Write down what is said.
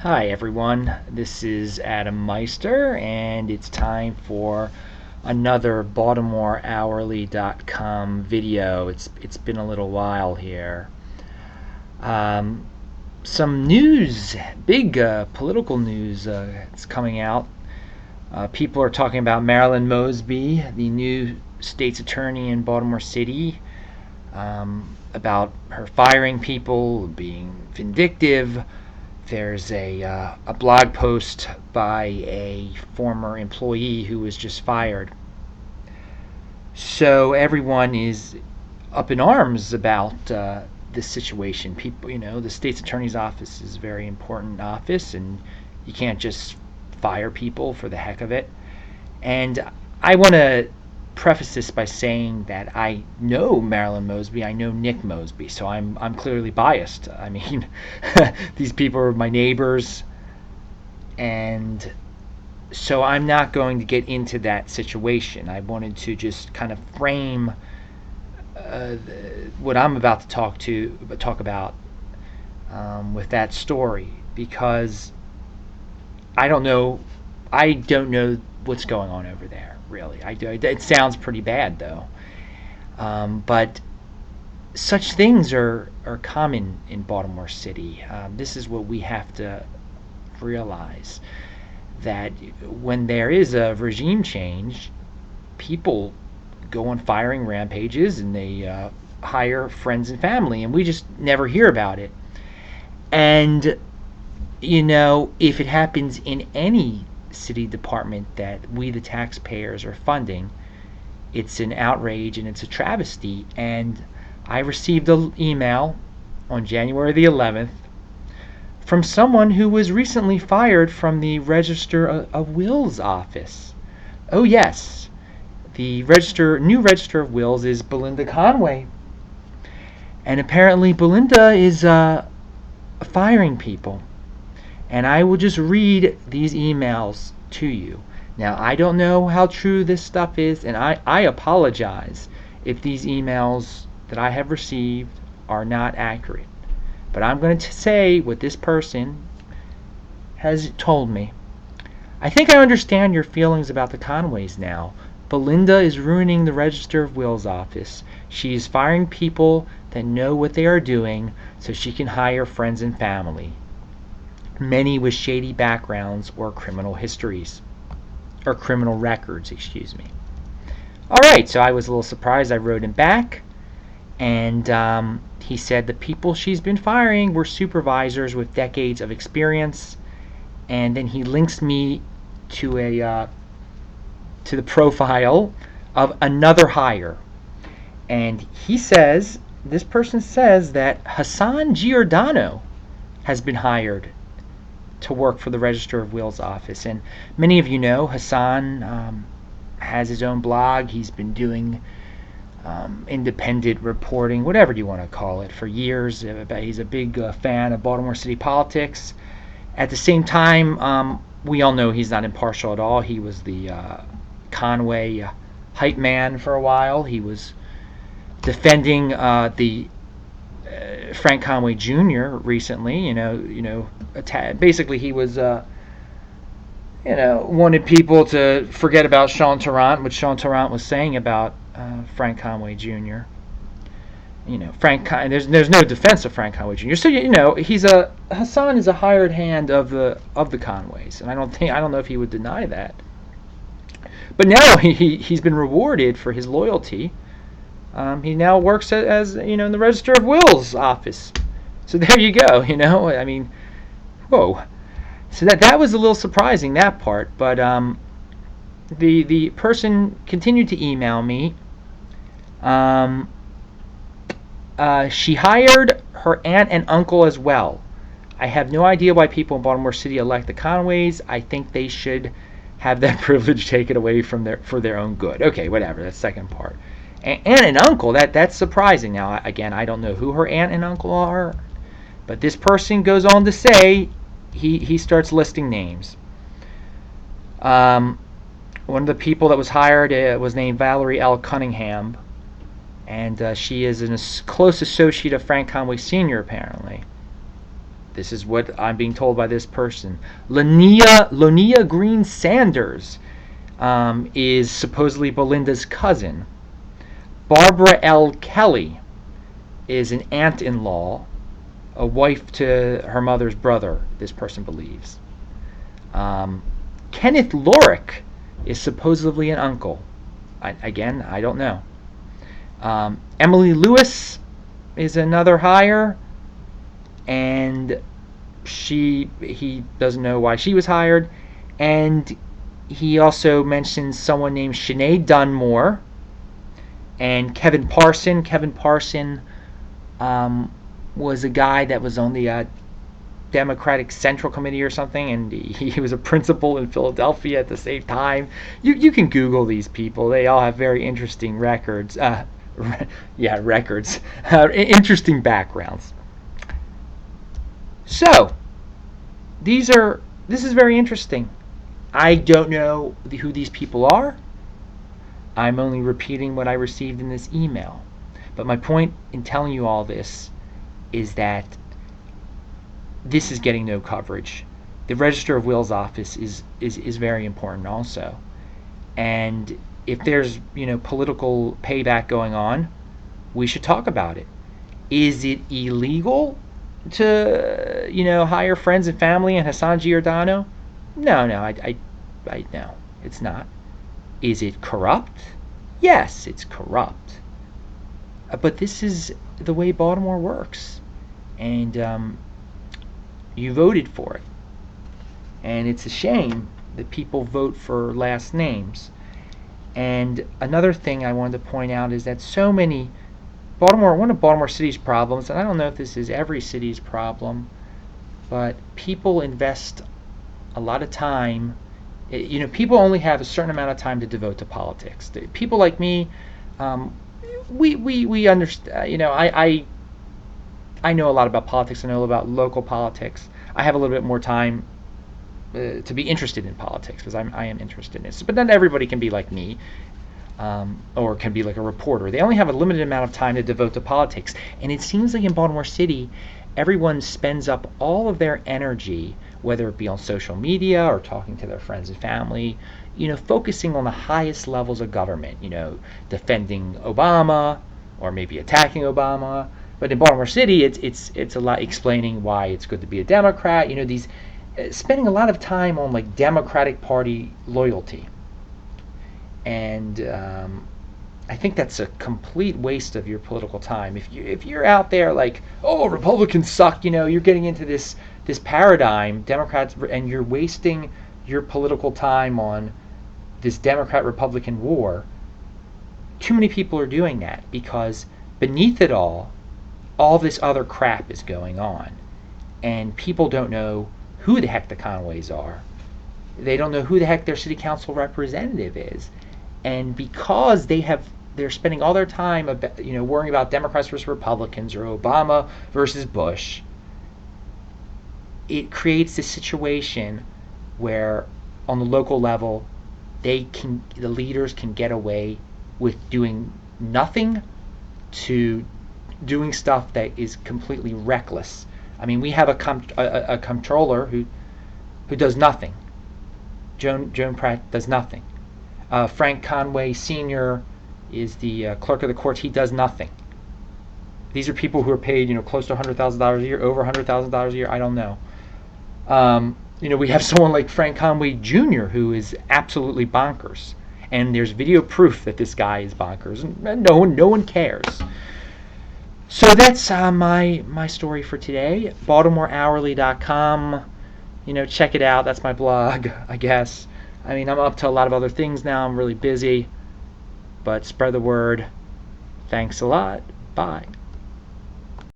Hi everyone, this is Adam Meister, and it's time for another BaltimoreHourly.com video. It's been a little while here. Um, some news, big political news, it's coming out. People are talking about Marilyn Mosby, the new state's attorney in Baltimore City, about her firing people, being vindictive. There's a blog post by a former employee who was just fired. So everyone is up in arms about this situation. People, the state's attorney's office is a very important office, and you can't just fire people for the heck of it. And I want to preface this by saying that I know Marilyn Mosby, I know Nick Mosby, so I'm clearly biased. I mean, these people are my neighbors, and so I'm not going to get into that situation. I wanted to just kind of frame what I'm about to talk about with that story, because I don't know I don't know what's going on over there. Really, I do. It sounds pretty bad though, but such things are common in Baltimore City. This is what we have to realize, that when there is a regime change, people go on firing rampages and they hire friends and family, and we just never hear about it. And if it happens in any city department that we, the taxpayers, are funding, it's an outrage and it's a travesty. And I received an email on January the 11th from someone who was recently fired from the Register of Wills office. Oh yes, the new Register of Wills is Belinda Conaway, and apparently Belinda is firing people. And I will just read these emails to you. Now, I don't know how true this stuff is, and I apologize if these emails that I have received are not accurate. But I'm going to say what this person has told me. I think I understand your feelings about the Conways now. Belinda is ruining the Register of Wills office. She is firing people that know what they are doing so she can hire friends and family, many with shady backgrounds or criminal histories, or criminal records, excuse me. All right, so I was a little surprised. I wrote him back, and he said the people she's been firing were supervisors with decades of experience, and then he links me to the profile of another hire, and this person says that Hassan Giordano has been hired to work for the Register of Wills office. And many of you know Hassan has his own blog. He's been doing independent reporting, whatever you want to call it, for years. He's a big fan of Baltimore City politics. At the same time, we all know he's not impartial at all. He was the Conway hype man for a while. He was defending the Frank Conway Jr. recently. Basically he was wanted people to forget about Sean Tarrant, what Sean Tarrant was saying about Frank Conway Jr. There's no defense of Frank Conway Jr. So Hassan is a hired hand of the Conways, and I don't know if he would deny that. But now he's been rewarded for his loyalty. He now works as in the Register of Wills office. So there you go. I mean, whoa. So that was a little surprising, that part. But the person continued to email me. She hired her aunt and uncle as well. I have no idea why people in Baltimore City elect the Conways. I think they should have that privilege taken away for their own good. Okay, whatever. That's the second part. Aunt and uncle, that's surprising. Now, again, I don't know who her aunt and uncle are, but this person goes on to say, he starts listing names. One of the people that was hired was named Valerie L. Cunningham, and she is a close associate of Frank Conway Sr., apparently. This is what I'm being told by this person. Lonia Green Sanders is supposedly Belinda's cousin. Barbara L. Kelly is an aunt-in-law, a wife to her mother's brother, this person believes. Kenneth Lorick is supposedly an uncle. Again, I don't know. Emily Lewis is another hire, and he doesn't know why she was hired. And he also mentions someone named Sinead Dunmore and Kevin Parson. Kevin Parson was a guy that was on the Democratic Central Committee or something, and he was a principal in Philadelphia at the same time. You can Google these people. They all have very interesting records. Records. Interesting backgrounds. So, this is very interesting. I don't know who these people are. I'm only repeating what I received in this email. But my point in telling you all this is that this is getting no coverage. The Register of Wills office is very important also. And if there's, political payback going on, we should talk about it. Is it illegal to, hire friends and family and Hassan Giordano? No, I no, it's not. Is it corrupt? Yes, it's corrupt. But this is the way Baltimore works. And you voted for it. And it's a shame that people vote for last names. And another thing I wanted to point out is that so many one of Baltimore City's problems, and I don't know if this is every city's problem, but people invest a lot of time. People only have a certain amount of time to devote to politics. People like me, we understand. I know a lot about politics. I know about local politics. I have a little bit more time to be interested in politics because I am interested in it. But not everybody can be like me, or can be like a reporter. They only have a limited amount of time to devote to politics. And it seems like in Baltimore City, everyone spends up all of their energy, whether it be on social media or talking to their friends and family, focusing on the highest levels of government, defending Obama or maybe attacking Obama. But in Baltimore City, it's a lot explaining why it's good to be a Democrat. These spending a lot of time on like Democratic Party loyalty, and I think that's a complete waste of your political time. If you're out there like, oh, Republicans suck, you're getting into this paradigm, Democrats, and you're wasting your political time on this Democrat-Republican war. Too many people are doing that because beneath it all this other crap is going on, and people don't know who the heck the Conways are. They don't know who the heck their city council representative is, and because they're spending all their time worrying about Democrats versus Republicans or Obama versus Bush, it creates this situation where on the local level the leaders can get away with doing nothing to doing stuff that is completely reckless. I mean, we have a comptroller who does nothing. Joan Pratt does nothing. Frank Conway Sr. is the clerk of the courts. He does nothing. These are people who are paid, close to $100,000 a year, over $100,000 a year. I don't know. We have someone like Frank Conway Jr. who is absolutely bonkers, and there's video proof that this guy is bonkers, and no one cares. So that's my story for today. BaltimoreHourly.com. Check it out. That's my blog, I guess. I mean, I'm up to a lot of other things now. I'm really busy. But spread the word. Thanks a lot. Bye.